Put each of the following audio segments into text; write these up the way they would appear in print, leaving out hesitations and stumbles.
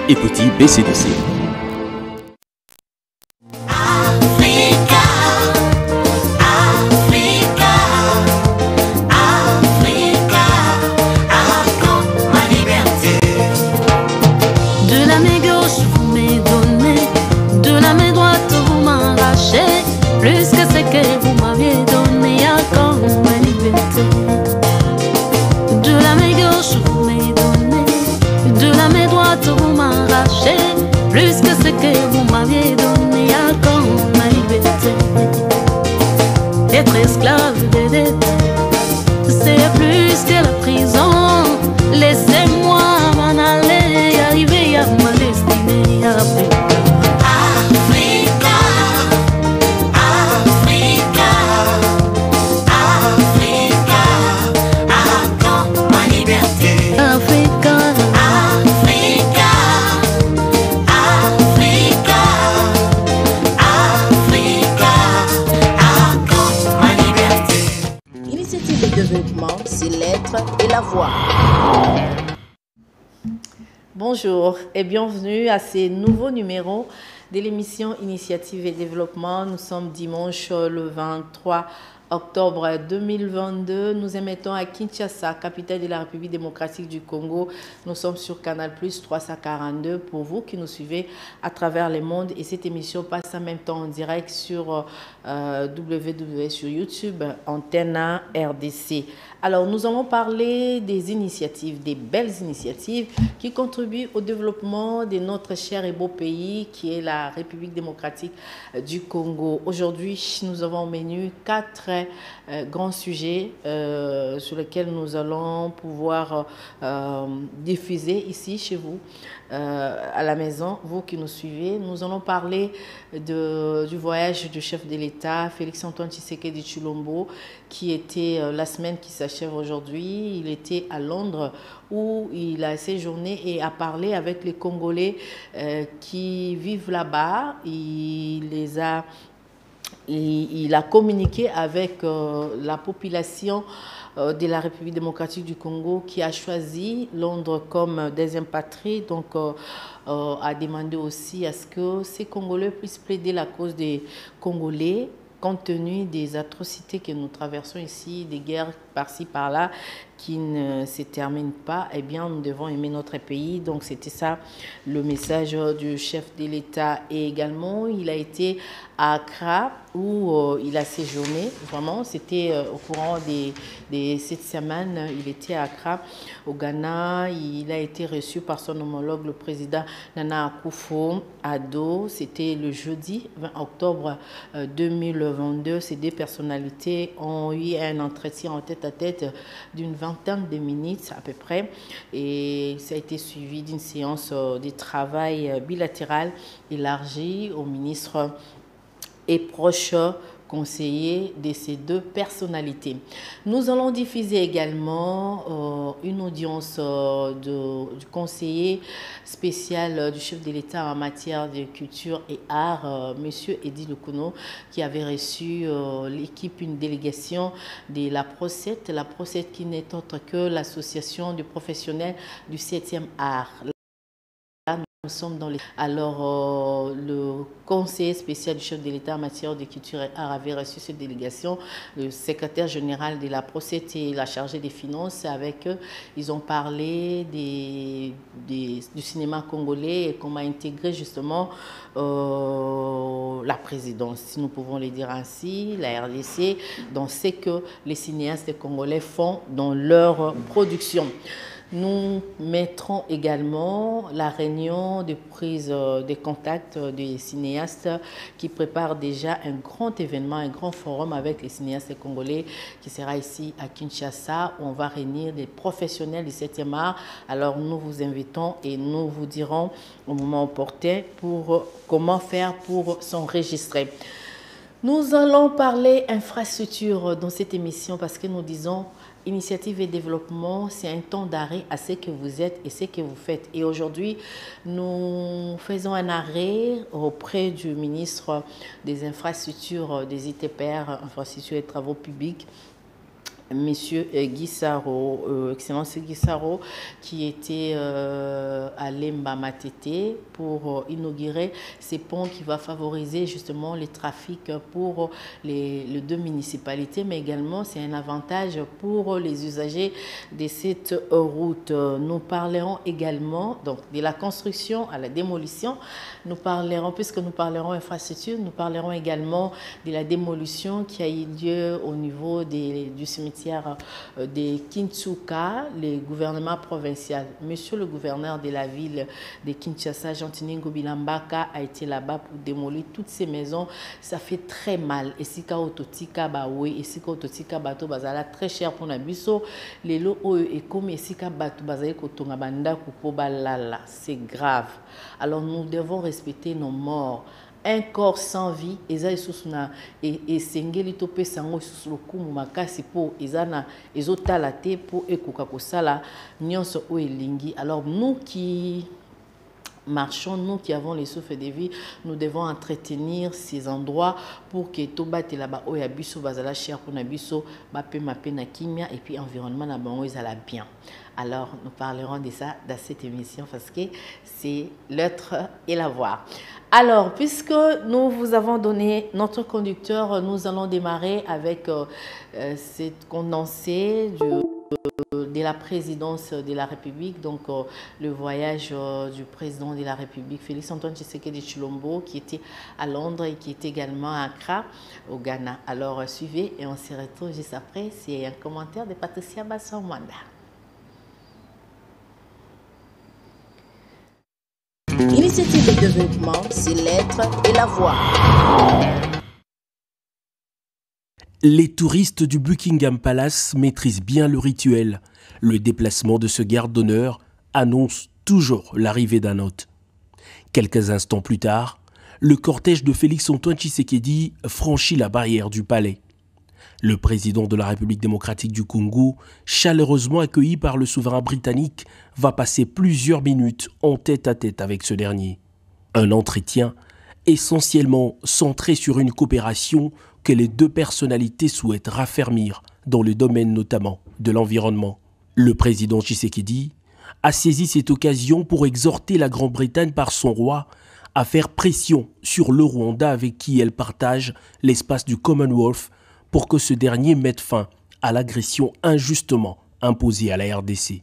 et petit BCDC. Être esclave des dettes, c'est plus que la prison. Laissez-moi m'en aller, arriver à ma destinée. Africa, Africa, Africa, accorde ma liberté. Africa, Africa, Africa, Africa, accorde ma liberté. Initiative de développement, c'est l'être et la voix. Bonjour et bienvenue à ces nouveaux numéros de l'émission Initiative et Développement. Nous sommes dimanche le 23 octobre 2022. Nous émettons à Kinshasa, capitale de la République démocratique du Congo. Nous sommes sur Canal Plus 342 pour vous qui nous suivez à travers le monde. Et cette émission passe en même temps en direct sur www sur YouTube, Antenne RDC. Alors, nous allons parler des initiatives, des belles initiatives qui contribuent au développement de notre cher et beau pays qui est la République démocratique du Congo. Aujourd'hui, nous avons au menu 4 grands sujets sur lesquels nous allons pouvoir diffuser ici chez vous, à la maison, vous qui nous suivez. Nous allons parler du voyage du chef de l'État, Félix-Antoine Tshisekedi Tshilombo, qui était la semaine qui s'achève aujourd'hui. Il était à Londres où il a séjourné et a parlé avec les Congolais qui vivent là-bas. Il a communiqué avec la population de la République démocratique du Congo qui a choisi Londres comme deuxième patrie. Donc, a demandé aussi à ce que ces Congolais puissent plaider la cause des Congolais compte tenu des atrocités que nous traversons ici, des guerres par-ci, par-là, qui ne se terminent pas. Eh bien, nous devons aimer notre pays. Donc, c'était ça le message du chef de l'État. Et également, il a été à Accra, où il a séjourné. Vraiment, c'était au courant de cette semaine. Il était à Accra, au Ghana. Il a été reçu par son homologue, le président Nana Akufo-Addo. C'était le jeudi 20 octobre 2022. Ces deux personnalités ont eu un entretien en tête-à-tête d'une vingtaine de minutes à peu près. Et ça a été suivi d'une séance de travail bilatéral élargie au ministre et proches conseillers de ces deux personnalités. Nous allons diffuser également une audience du conseiller spécial du chef de l'État en matière de culture et art, M. Edi Lukuno, qui avait reçu l'équipe, une délégation de la PROCET qui n'est autre que l'association des professionnels du 7e art. Nous sommes dans les... Alors, le conseiller spécial du chef de l'État en matière de culture et art avait reçu cette délégation. Le secrétaire général de la PROCET et la chargée des finances, avec eux, ils ont parlé du cinéma congolais et comment intégrer justement la présidence, si nous pouvons le dire ainsi, la RDC, dans ce que les cinéastes congolais font dans leur production. Nous mettrons également la réunion de prise de contact des cinéastes qui préparent déjà un grand événement, un grand forum avec les cinéastes congolais qui sera ici à Kinshasa où on va réunir des professionnels du 7e art. Alors nous vous invitons et nous vous dirons au moment opportun pour comment faire pour s'enregistrer. Nous allons parler infrastructure dans cette émission parce que nous disons Initiative et développement, c'est un temps d'arrêt à ce que vous êtes et ce que vous faites. Et aujourd'hui, nous faisons un arrêt auprès du ministre des infrastructures, des ITPR, infrastructures et travaux publics, Monsieur Guissaro, Excellence Guissaro, qui était à Lemba Matete pour inaugurer ces ponts qui va favoriser justement les trafics pour les deux municipalités, mais également c'est un avantage pour les usagers de cette route. Nous parlerons également donc, de la construction à la démolition. Nous parlerons, puisque nous parlerons infrastructure, nous parlerons également de la démolition qui a eu lieu au niveau du cimetière de Kintsuka, le gouvernement provincial. Monsieur le gouverneur de la ville de Kinshasa, Jean-Tiningo Bilambaka, a été là-bas pour démolir toutes ces maisons. Ça fait très mal. Et si Ototika Bawe, et si Ototika Bato Bazala, très cher pour Nabiso, les lots et comme si Bato Bazaye Kotonga Banda Kupo Balala, c'est grave. Alors nous devons respecter nos morts. Un corps sans vie, et sengeli tope sango susulokumu makasi po ezana ezotalate po ekoka kosala nyonso o elingi. Alors nous qui marchons, nous qui avons les souffles de vie, nous devons entretenir ces endroits pour que tout bate là-bas o yabiso bazala cher pour nabiso bape mape na kimia et puis environnement na bango ezala bien. Alors nous parlerons de ça dans cette émission parce que c'est l'être et la voir. Alors, puisque nous vous avons donné notre conducteur, nous allons démarrer avec cette condensée de la présidence de la République, donc le voyage du président de la République, Félix Antoine Tshisekedi Tshilombo, qui était à Londres et qui est également à Accra, au Ghana. Alors, suivez et on se retrouve juste après. C'est un commentaire de Patricia Bassomanda. Initiative de développement, c'est l'être et la voix. Les touristes du Buckingham Palace maîtrisent bien le rituel. Le déplacement de ce garde d'honneur annonce toujours l'arrivée d'un hôte. Quelques instants plus tard, le cortège de Félix Antoine Tshisekedi franchit la barrière du palais. Le président de la République démocratique du Congo, chaleureusement accueilli par le souverain britannique, va passer plusieurs minutes en tête-à-tête avec ce dernier. Un entretien essentiellement centré sur une coopération que les deux personnalités souhaitent raffermir dans le domaine notamment de l'environnement. Le président Tshisekedi a saisi cette occasion pour exhorter la Grande-Bretagne par son roi à faire pression sur le Rwanda avec qui elle partage l'espace du Commonwealth pour que ce dernier mette fin à l'agression injustement imposée à la RDC.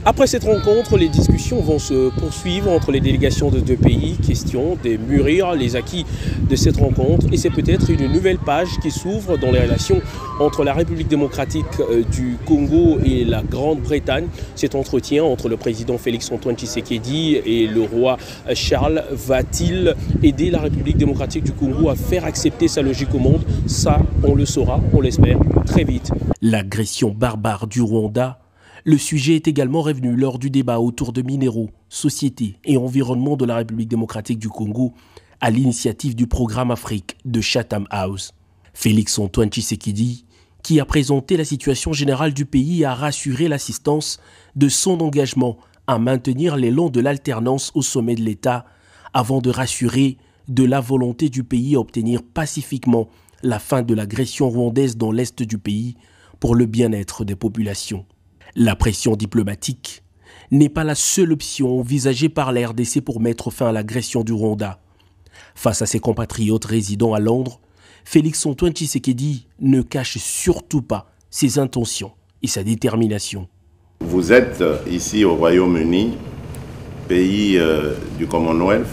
Après cette rencontre, les discussions vont se poursuivre entre les délégations de deux pays, question de mûrir les acquis de cette rencontre. Et c'est peut-être une nouvelle page qui s'ouvre dans les relations entre la République démocratique du Congo et la Grande-Bretagne. Cet entretien entre le président Félix Antoine Tshisekedi et le roi Charles va-t-il aider la République démocratique du Congo à faire accepter sa logique au monde? Ça, on le saura, on l'espère, très vite. L'agression barbare du Rwanda. Le sujet est également revenu lors du débat autour de minéraux, société et environnement de la République démocratique du Congo à l'initiative du programme Afrique de Chatham House. Félix Antoine Tshisekedi, qui a présenté la situation générale du pays, a rassuré l'assistance de son engagement à maintenir l'élan de l'alternance au sommet de l'État avant de rassurer de la volonté du pays à obtenir pacifiquement la fin de l'agression rwandaise dans l'est du pays pour le bien-être des populations. La pression diplomatique n'est pas la seule option envisagée par la RDC pour mettre fin à l'agression du Rwanda. Face à ses compatriotes résidant à Londres, Félix Antoine Tshisekedi ne cache surtout pas ses intentions et sa détermination. Vous êtes ici au Royaume-Uni, pays du Commonwealth,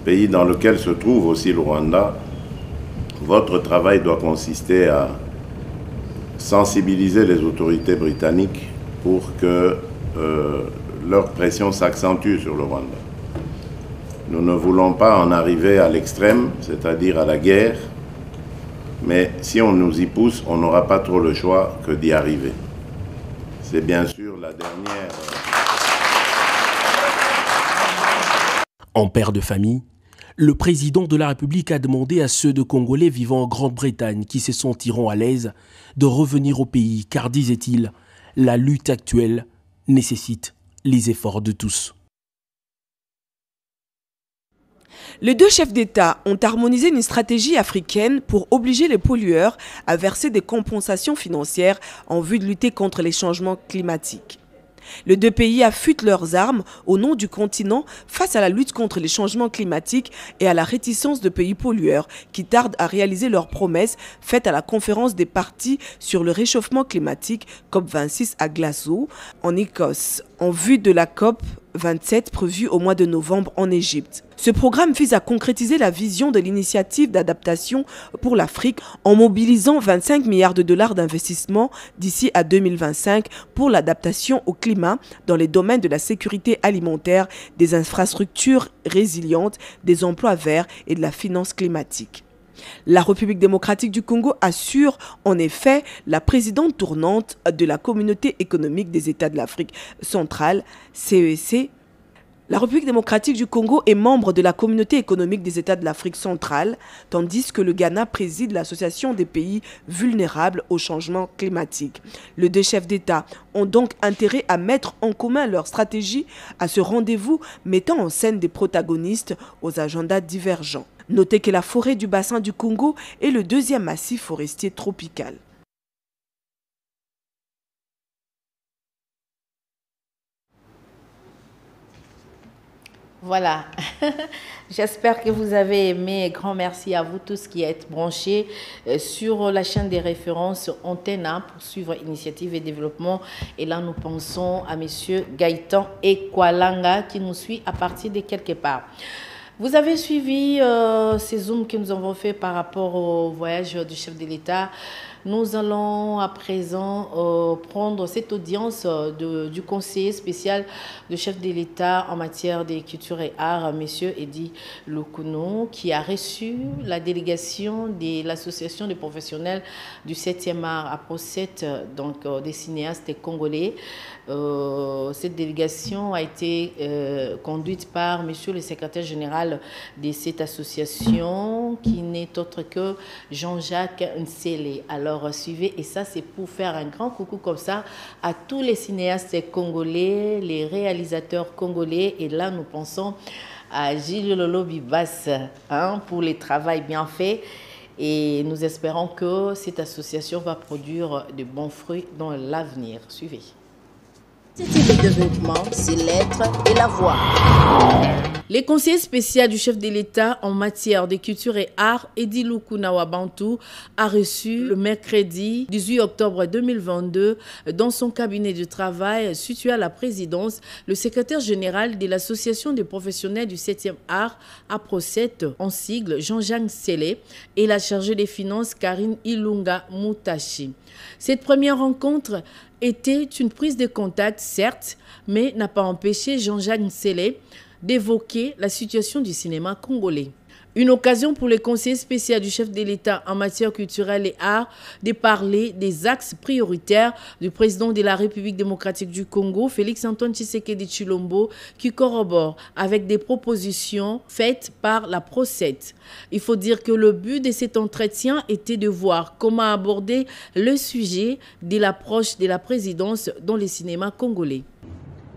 pays dans lequel se trouve aussi le Rwanda. Votre travail doit consister à sensibiliser les autorités britanniques pour que leur pression s'accentue sur le Rwanda. Nous ne voulons pas en arriver à l'extrême, c'est-à-dire à la guerre, mais si on nous y pousse, on n'aura pas trop le choix que d'y arriver. C'est bien sûr la dernière... En père de famille, le président de la République a demandé à ceux de Congolais vivant en Grande-Bretagne qui se sentiront à l'aise de revenir au pays, car, disait-il, la lutte actuelle nécessite les efforts de tous. Les deux chefs d'État ont harmonisé une stratégie africaine pour obliger les pollueurs à verser des compensations financières en vue de lutter contre les changements climatiques. Les deux pays affûtent leurs armes au nom du continent face à la lutte contre les changements climatiques et à la réticence de pays pollueurs qui tardent à réaliser leurs promesses faites à la conférence des parties sur le réchauffement climatique COP26 à Glasgow, en Écosse, en vue de la COP27 prévue au mois de novembre en Égypte. Ce programme vise à concrétiser la vision de l'initiative d'adaptation pour l'Afrique en mobilisant 25 milliards de dollars d'investissement d'ici à 2025 pour l'adaptation au climat dans les domaines de la sécurité alimentaire, des infrastructures résilientes, des emplois verts et de la finance climatique. La République démocratique du Congo assure en effet la présidente tournante de la Communauté économique des États de l'Afrique centrale, CEC. La République démocratique du Congo est membre de la Communauté économique des États de l'Afrique centrale, tandis que le Ghana préside l'Association des pays vulnérables au changement climatique. Les deux chefs d'État ont donc intérêt à mettre en commun leur stratégie à ce rendez-vous, mettant en scène des protagonistes aux agendas divergents. Notez que la forêt du bassin du Congo est le deuxième massif forestier tropical. Voilà, j'espère que vous avez aimé. Grand merci à vous tous qui êtes branchés sur la chaîne des références Antena pour suivre Initiative et Développement. Et là, nous pensons à M. Gaëtan Ekwalanga qui nous suit à partir de quelque part. Vous avez suivi ces zooms que nous avons fait par rapport au voyage du chef de l'État. Nous allons à présent prendre cette audience du conseiller spécial du chef de l'État en matière de culture et art, M. Eddy Loukounou, qui a reçu la délégation de l'association des professionnels du 7e art à Procette, donc des cinéastes congolais. Cette délégation a été conduite par M. le secrétaire général de cette association, qui n'est autre que Jean-Jacques Nsele. Alors, suivez, et ça c'est pour faire un grand coucou comme ça à tous les cinéastes congolais, les réalisateurs congolais, et là nous pensons à Gilles Lolo Bibas pour les travaux bien faits, et nous espérons que cette association va produire de bons fruits dans l'avenir. Suivez. C'était le développement, c'est l'être et la voix. Les conseillers spéciaux du chef de l'État en matière de culture et art, Eddy Loukounou Bantou, a reçu le mercredi 18 octobre 2022 dans son cabinet de travail situé à la présidence le secrétaire général de l'association des professionnels du 7e art à Procette, en sigle Jean-Jacques Nsele, et la chargée des finances Karine Ilunga Moutachi. Cette première rencontre était une prise de contact, certes, mais n'a pas empêché Jean-Jacques Nsele d'évoquer la situation du cinéma congolais. Une occasion pour les conseillers spéciaux du chef de l'État en matière culturelle et art de parler des axes prioritaires du président de la République démocratique du Congo, Félix-Antoine Tshisekedi Tshilombo, qui corrobore avec des propositions faites par la Procette. Il faut dire que le but de cet entretien était de voir comment aborder le sujet de l'approche de la présidence dans les cinémas congolais.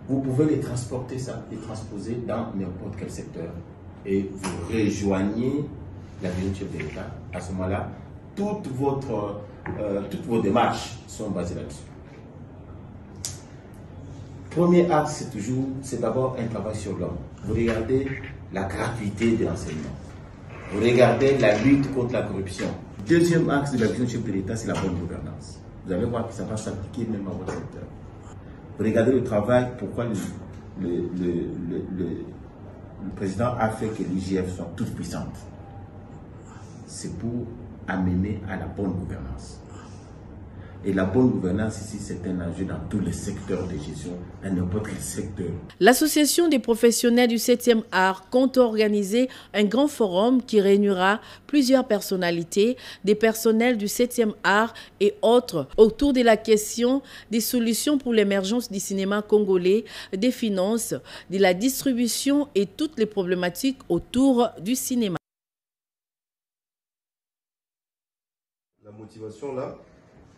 Vous pouvez les transporter, les transposer dans n'importe quel secteur. Et vous rejoignez la vision du chef de l'État. À ce moment-là, toutes vos démarches sont basées là-dessus. Premier axe, c'est d'abord un travail sur l'homme. Vous regardez la gratuité de l'enseignement. Vous regardez la lutte contre la corruption. Deuxième axe de la vision du chef de l'État, c'est la bonne gouvernance. Vous allez voir que ça va s'appliquer même à votre secteur. Vous regardez le travail, pourquoi le président a fait que l'IGF soit toute puissante. C'est pour amener à la bonne gouvernance. Et la bonne gouvernance ici, c'est un enjeu dans tous les secteurs de gestion, dans n'importe quel secteur. L'association des professionnels du 7e art compte organiser un grand forum qui réunira plusieurs personnalités, des personnels du 7e art et autres, autour de la question des solutions pour l'émergence du cinéma congolais, des finances, de la distribution et toutes les problématiques autour du cinéma. La motivation là,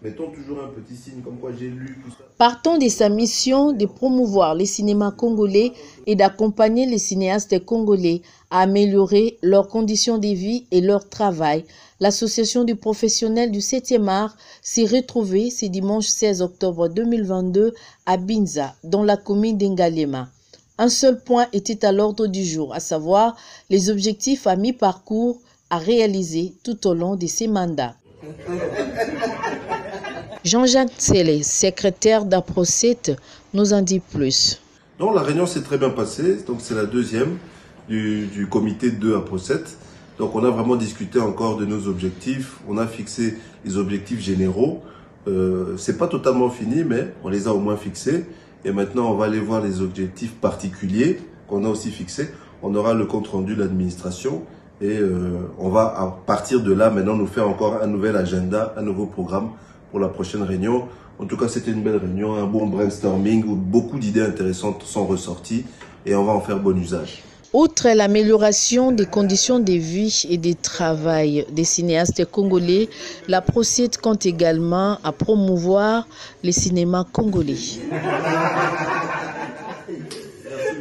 mettons toujours un petit signe comme quoi j'ai lu tout ça. Partant de sa mission de promouvoir le cinéma congolais et d'accompagner les cinéastes congolais à améliorer leurs conditions de vie et leur travail, l'association du professionnel du 7e art s'est retrouvée ce dimanche 16 octobre 2022 à Binza, dans la commune d'Ngalema. Un seul point était à l'ordre du jour, à savoir les objectifs à mi-parcours à réaliser tout au long de ces mandats. Jean-Jacques Tsele, secrétaire d'APROCET, nous en dit plus. Donc la réunion s'est très bien passée, donc c'est la deuxième du comité 2 APROCET. Donc on a vraiment discuté encore de nos objectifs, on a fixé les objectifs généraux. C'est pas totalement fini, mais on les a au moins fixés. Et maintenant on va aller voir les objectifs particuliers qu'on a aussi fixés. On aura le compte rendu de l'administration et on va à partir de là maintenant nous faire encore un nouvel agenda, un nouveau programme pour la prochaine réunion. En tout cas, c'était une belle réunion, un bon brainstorming où beaucoup d'idées intéressantes sont ressorties et on va en faire bon usage. Outre l'amélioration des conditions de vie et de travail des cinéastes congolais, la APROCET compte également à promouvoir le cinéma congolais. Merci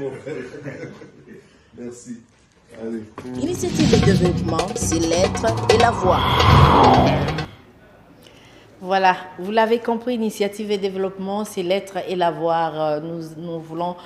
mon frère. Merci. Allez. Initiative de développement, c'est l'être et la voix. Voilà, vous l'avez compris, initiative et développement, c'est l'être et l'avoir. Nous voulons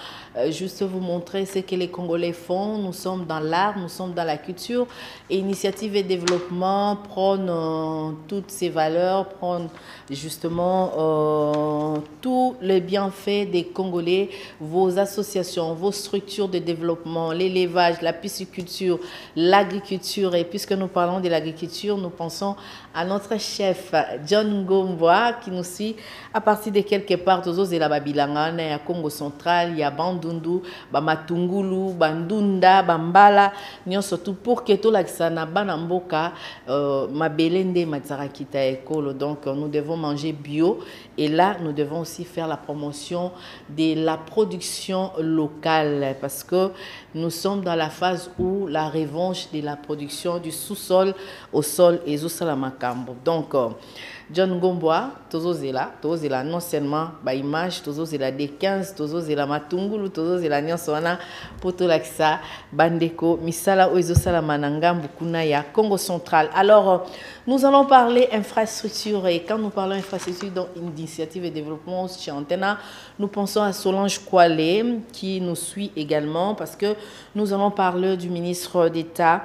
juste vous montrer ce que les Congolais font. Nous sommes dans l'art, nous sommes dans la culture. Et initiative et développement prônent toutes ces valeurs, prônent justement tous les bienfaits des Congolais, vos associations, vos structures de développement, l'élevage, la pisciculture, l'agriculture. Et puisque nous parlons de l'agriculture, nous pensons à notre chef, John Ngomboa, qui nous suit à partir de quelque part de la Babilanga, il y a Congo central, il y a Bandundu, Matungulu, Bandunda, Bambala, surtout pour que tout l'accent Banamboka, Mabelende, Matsarakita Ekolo. Donc nous devons manger bio et là nous devons aussi faire la promotion de la production locale parce que nous sommes dans la phase où la revanche de la production du sous-sol au sol et Makambo. Donc John Ngomboa, tozozela non seulement ba image, tozozela D15, tozozela matungulu, tozozela nyonsona potolakisa bandeko misala oizosala manangambu kuna ya Congo central. Alors nous allons parler infrastructure et quand nous parlons infrastructure dans initiative et développement chez Antena, nous pensons à Solange Kwale qui nous suit également parce que nous allons parler du ministre d'État,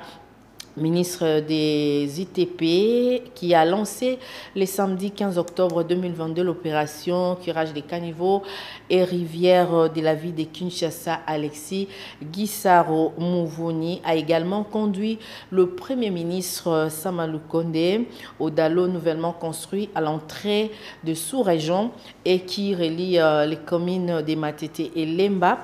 ministre des ITP, qui a lancé le samedi 15 octobre 2022 l'opération curage des caniveaux et rivières de la ville de Kinshasa. Alexis Gisaro Muvuni a également conduit le Premier ministre Sama Lukonde au Dalo nouvellement construit à l'entrée de sous-région et qui relie les communes de Matete et Lemba.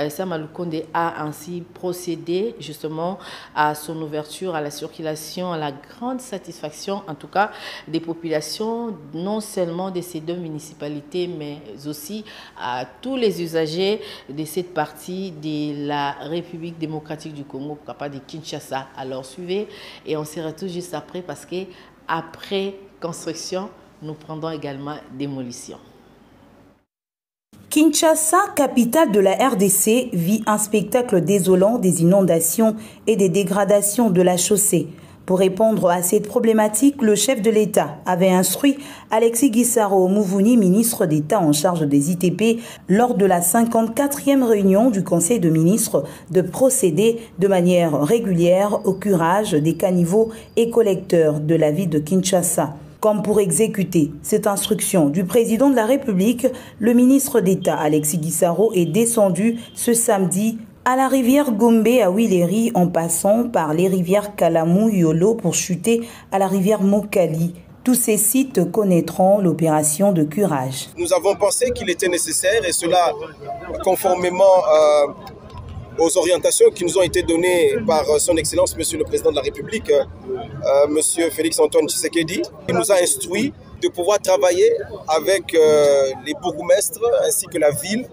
Sama Lukonde a ainsi procédé justement à son ouverture à la circulation, à la grande satisfaction en tout cas des populations, non seulement de ces deux municipalités mais aussi à tous les usagers de cette partie de la République démocratique du Congo, capable de Kinshasa. Alors suivez et on se retrouve juste après parce que après construction, nous prendrons également démolition. Kinshasa, capitale de la RDC, vit un spectacle désolant des inondations et des dégradations de la chaussée. Pour répondre à cette problématique, le chef de l'État avait instruit Alexis Gisaro Muvuni, ministre d'État en charge des ITP, lors de la 54e réunion du Conseil de ministres, de procéder de manière régulière au curage des caniveaux et collecteurs de la ville de Kinshasa. Comme pour exécuter cette instruction du président de la République, le ministre d'État Alexis Gisaro est descendu ce samedi à la rivière Gombe à Wileri en passant par les rivières Kalamou, Yolo pour chuter à la rivière Mokali. Tous ces sites connaîtront l'opération de curage. Nous avons pensé qu'il était nécessaire et cela conformément aux orientations qui nous ont été données par son Excellence, Monsieur le Président de la République, Monsieur Félix-Antoine Tshisekedi. Il nous a instruit de pouvoir travailler avec les bourgmestres ainsi que la ville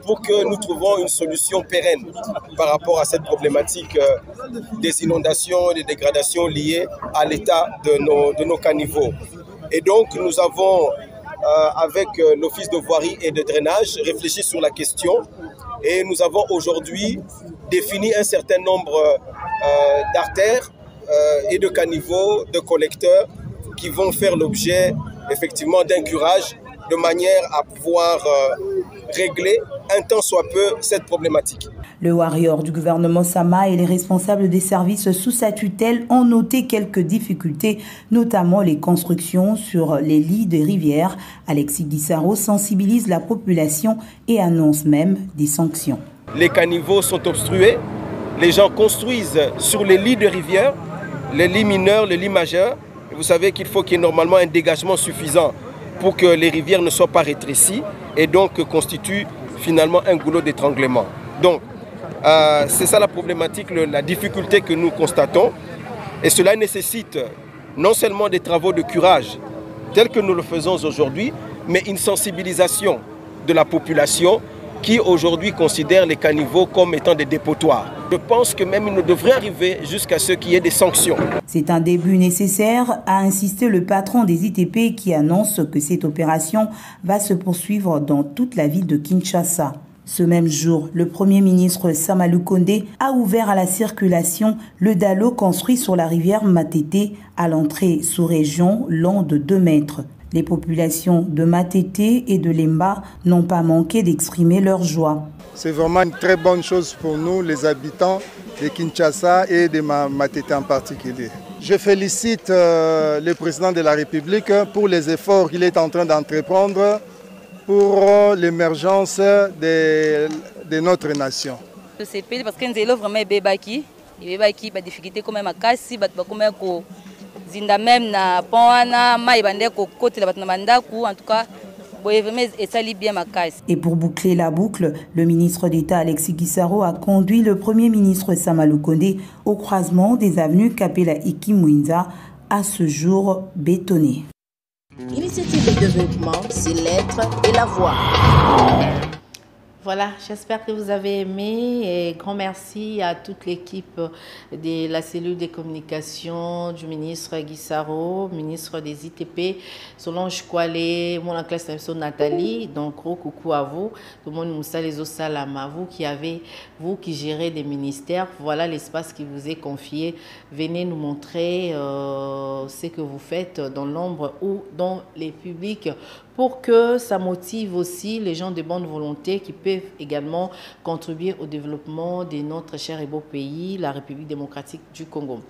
pour que nous trouvions une solution pérenne par rapport à cette problématique des inondations et des dégradations liées à l'état de nos caniveaux. Et donc nous avons, avec l'Office de voirie et de drainage, réfléchi sur la question et nous avons aujourd'hui défini un certain nombre d'artères et de caniveaux, de collecteurs qui vont faire l'objet effectivement d'un curage de manière à pouvoir régler un tant soit peu cette problématique. Le warrior du gouvernement Sama et les responsables des services sous sa tutelle ont noté quelques difficultés, notamment les constructions sur les lits de rivières. Alexis Guissaro sensibilise la population et annonce même des sanctions. Les caniveaux sont obstrués, les gens construisent sur les lits de rivières, les lits mineurs, les lits majeurs. Vous savez qu'il faut qu'il y ait normalement un dégagement suffisant pour que les rivières ne soient pas rétrécies et donc constituent finalement un goulot d'étranglement. Donc, c'est ça la problématique, la difficulté que nous constatons. Et cela nécessite non seulement des travaux de curage, tels que nous le faisons aujourd'hui, mais une sensibilisation de la population qui aujourd'hui considère les caniveaux comme étant des dépotoirs. Je pense que même il ne devrait arriver jusqu'à ce qu'il y ait des sanctions. C'est un début nécessaire, a insisté le patron des ITP qui annonce que cette opération va se poursuivre dans toute la ville de Kinshasa. Ce même jour, le Premier ministre Sama Lukonde a ouvert à la circulation le dallo construit sur la rivière Matete à l'entrée sous-région long de 2 mètres. Les populations de Matete et de Lemba n'ont pas manqué d'exprimer leur joie. C'est vraiment une très bonne chose pour nous, les habitants de Kinshasa et de Matete en particulier. Je félicite le président de la République pour les efforts qu'il est en train d'entreprendre pour l'émergence de notre nation. C'est parce que nous avons vraiment des difficultés quand même à casser, zinda même na pona mai bande ko côté la mandaku en tout cas et pour boucler la boucle, le ministre d'État Alexis Guissaro a conduit le Premier ministre Sama Lukonde au croisement des avenues Kapela Iki-Mwinza, à ce jour bétonné. Initiative de développement, c'est l'être et la voix. Voilà, j'espère que vous avez aimé et grand merci à toute l'équipe de la cellule des communications du ministre Guissaro, ministre des ITP, Solange Kouale, mon classe Nathalie, donc gros coucou à vous, tout le monde Moussa les Salama, vous qui gérez des ministères, voilà l'espace qui vous est confié, venez nous montrer ce que vous faites dans l'ombre ou dans les publics pour que ça motive aussi les gens de bonne volonté qui peuvent également contribuer au développement de notre cher et beau pays, la République démocratique du Congo.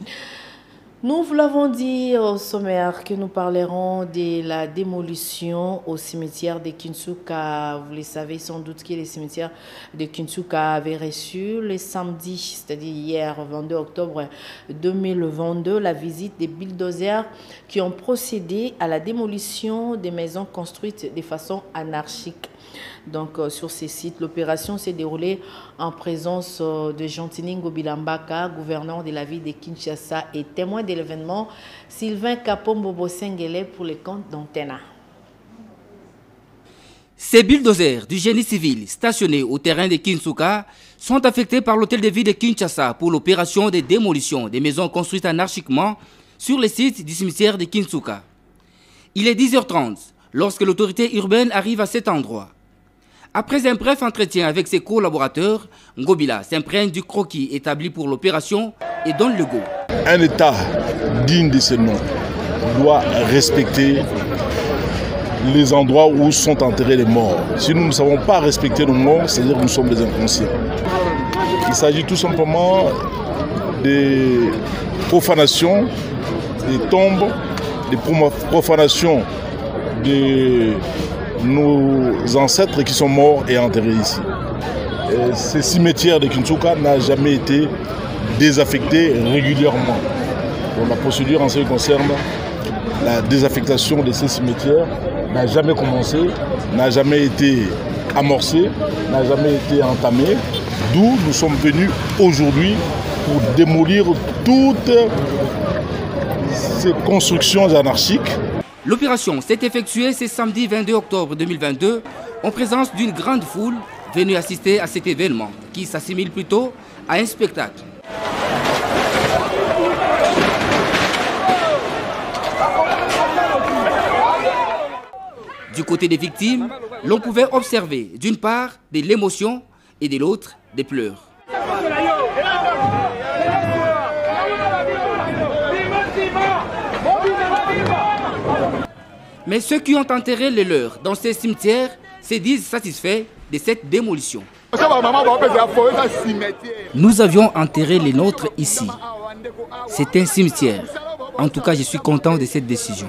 Nous vous l'avons dit au sommaire que nous parlerons de la démolition au cimetière de Kinsuka. Vous le savez sans doute que le cimetière de Kinsuka avait reçu le samedi, c'est-à-dire hier, 22 octobre 2022, la visite des bulldozers qui ont procédé à la démolition des maisons construites de façon anarchique. Donc, sur ces sites, l'opération s'est déroulée en présence de Jean-Tiningo Bilambaka, gouverneur de la ville de Kinshasa et témoin de l'événement, Sylvain Kapombo Sengele pour les comptes d'Antena. Ces bulldozers du génie civil stationnés au terrain de Kinsuka sont affectés par l'hôtel de ville de Kinshasa pour l'opération de démolition des maisons construites anarchiquement sur les sites du cimetière de Kinsuka. Il est 10h30 lorsque l'autorité urbaine arrive à cet endroit. Après un bref entretien avec ses collaborateurs, Ngobila s'imprègne du croquis établi pour l'opération et donne le go. Un État digne de ce nom doit respecter les endroits où sont enterrés les morts. Si nous ne savons pas respecter nos morts, c'est-à-dire que nous sommes des inconscients. Il s'agit tout simplement des profanations, des tombes, des profanations de nos ancêtres qui sont morts et enterrés ici. Et ce cimetière de Kinsuka n'a jamais été désaffecté régulièrement. Donc la procédure en ce qui concerne la désaffectation de ces cimetières n'a jamais commencé, n'a jamais été amorcée, n'a jamais été entamée. D'où nous sommes venus aujourd'hui pour démolir toutes ces constructions anarchiques. L'opération s'est effectuée ce samedi 22 octobre 2022 en présence d'une grande foule venue assister à cet événement qui s'assimile plutôt à un spectacle. Du côté des victimes, l'on pouvait observer d'une part de l'émotion et de l'autre des pleurs. Mais ceux qui ont enterré les leurs dans ces cimetières se disent satisfaits de cette démolition. Nous avions enterré les nôtres ici. C'est un cimetière. En tout cas, je suis content de cette décision.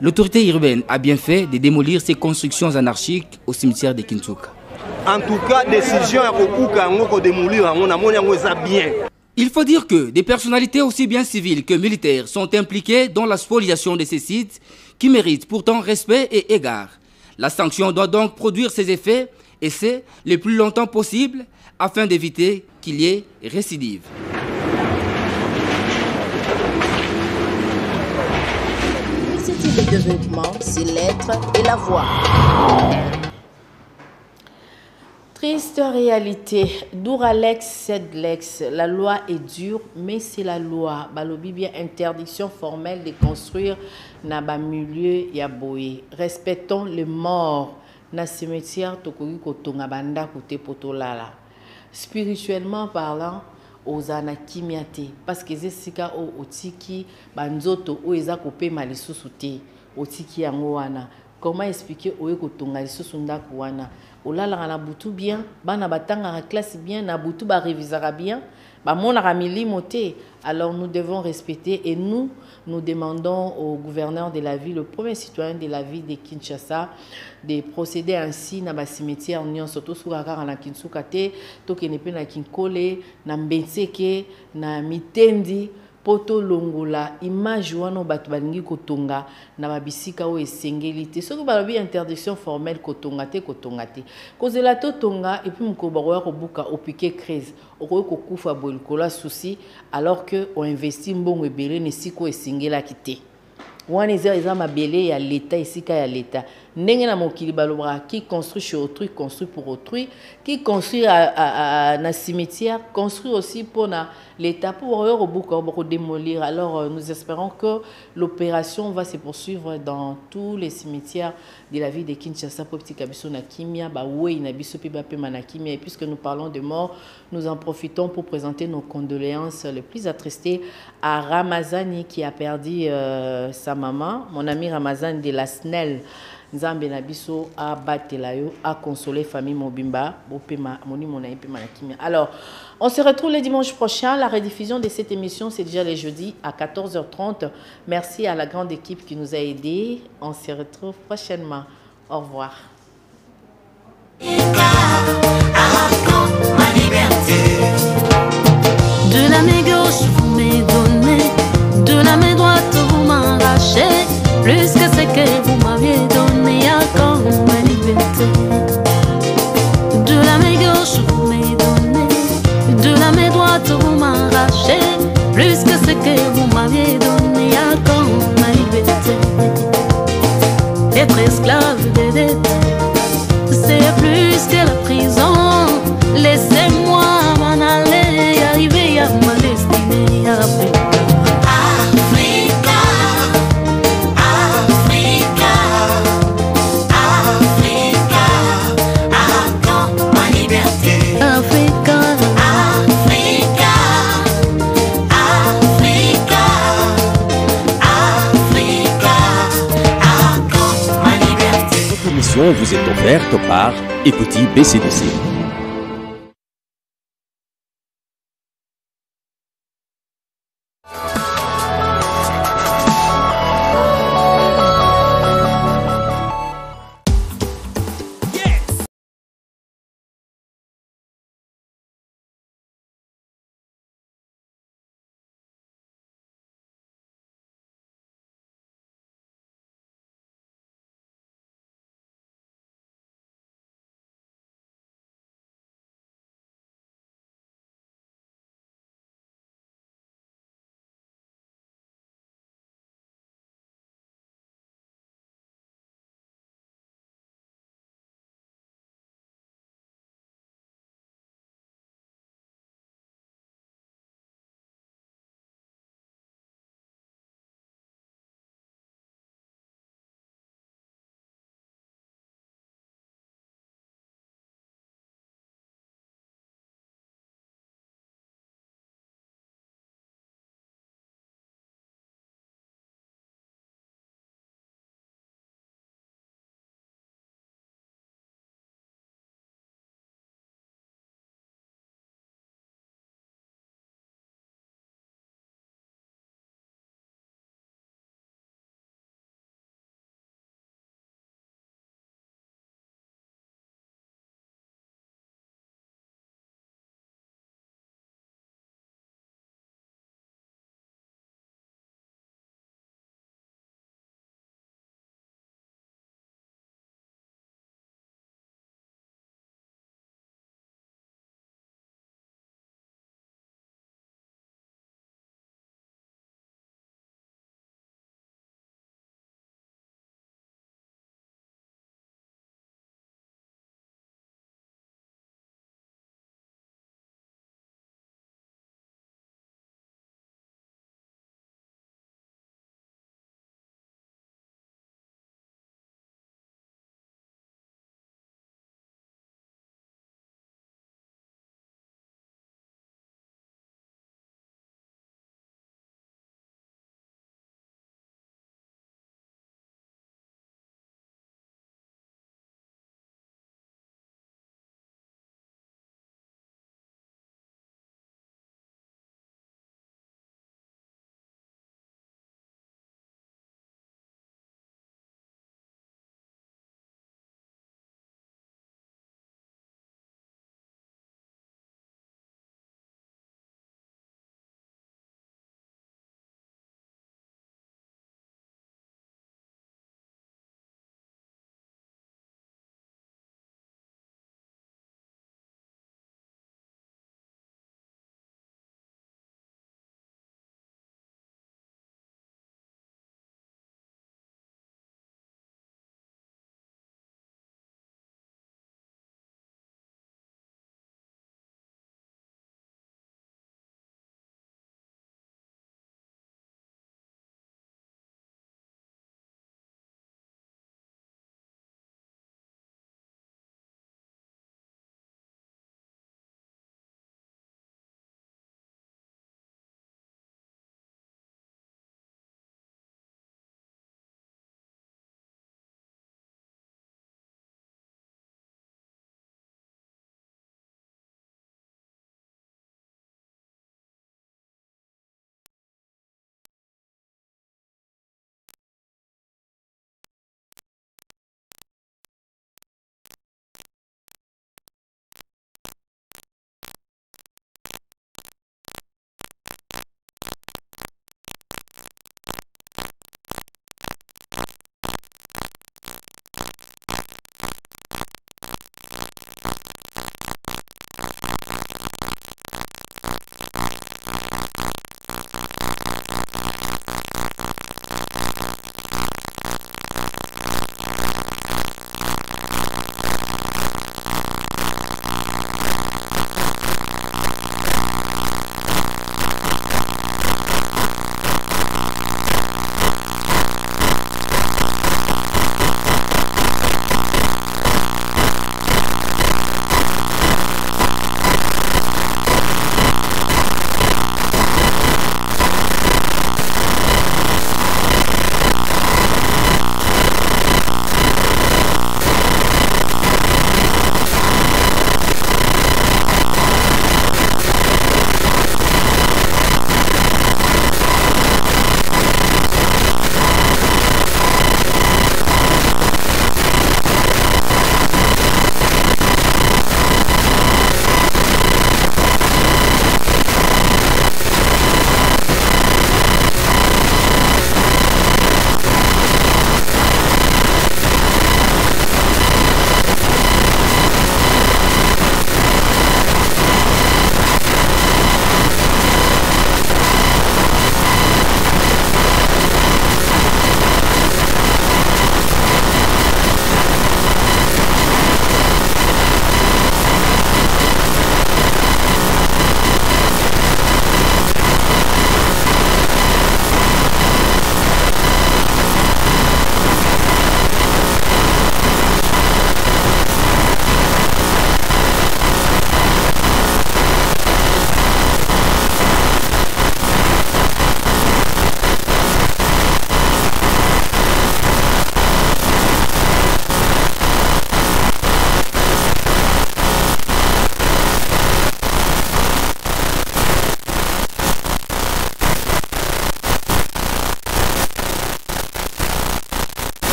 L'autorité urbaine a bien fait de démolir ces constructions anarchiques au cimetière de Kinshasa. En tout cas, décision de démolir, bien. Il faut dire que des personnalités aussi bien civiles que militaires sont impliquées dans la spoliation de ces sites qui méritent pourtant respect et égard. La sanction doit donc produire ses effets et c'est le plus longtemps possible afin d'éviter qu'il y ait récidive. L'initiative de développement, c'est l'être et la voix. Triste réalité, Douralex cède l'ex. La loi est dure, mais c'est la loi. Balobi bien interdiction formelle de construire dans milieu yaboye. Respectons les morts. Na cimetière tokogi kotonga banda kote potolala. Spirituellement parlant, ozana kimiate parce que zesika o otiki banzoto o eza kope malisusu te otiki yango wana. Comment expliquer oye kotonga lisusu ndako wana? Olala na butu bien, bana batanga na classe bien, na butu ba révisera bien, ba monara milimo te. Alors nous devons respecter et nous demandons au gouverneur de la ville, le premier citoyen de la ville de Kinshasa, de procéder ainsi na ba cimetière nyon surtout sur la na Kinsuka te, to kenepe na Kinkole, na Mbenseke, na Mitendi. Poto longola image wana bato balingi kotonga na babisika o esengeli te soki balobi interdiction formelle kotonga te kozela to tonga et puis mko baroya kobuka opike crise okoye kokufa boye likola souci alors que on investi mbongo ebele ne siko esengela kite wana eza mabele ya l'état esika ya l'état ndenge na mokili balobra qui construit chez autrui construit pour autrui qui construit na cimetière construit aussi pour na l'état pour démolir. Alors nous espérons que l'opération va se poursuivre dans tous les cimetières de la ville de Kinshasa pour petit kabiso na kimia ba oui na biso pe ba pe manakimia. Et puisque nous parlons de mort, nous en profitons pour présenter nos condoléances les plus attristées à Ramazani qui a perdu sa maman, mon ami Ramazani de la SNEL. Nzambe na biso a batelayo a consoler famille Mobimba bopema moni monaï pe manakimia. Alors, on se retrouve le dimanche prochain. La rediffusion de cette émission, c'est déjà le jeudi à 14h30. Merci à la grande équipe qui nous a aidés. On se retrouve prochainement. Au revoir. De la main gauche, vous m'avez donné, de la main droite, vous m'arrachez, plus que ce que vous m'aviez donné à quand ma liberté. De la main gauche, vous m'avez donné, de la main droite, vous m'arrachez, plus que ce que vous m'aviez donné à quand ma liberté. Être esclave des dettes, c'est plus que la prison. Laissez-moi m'en aller, arriver à ma destinée après. Vous est offerte par Écoutez BCDC.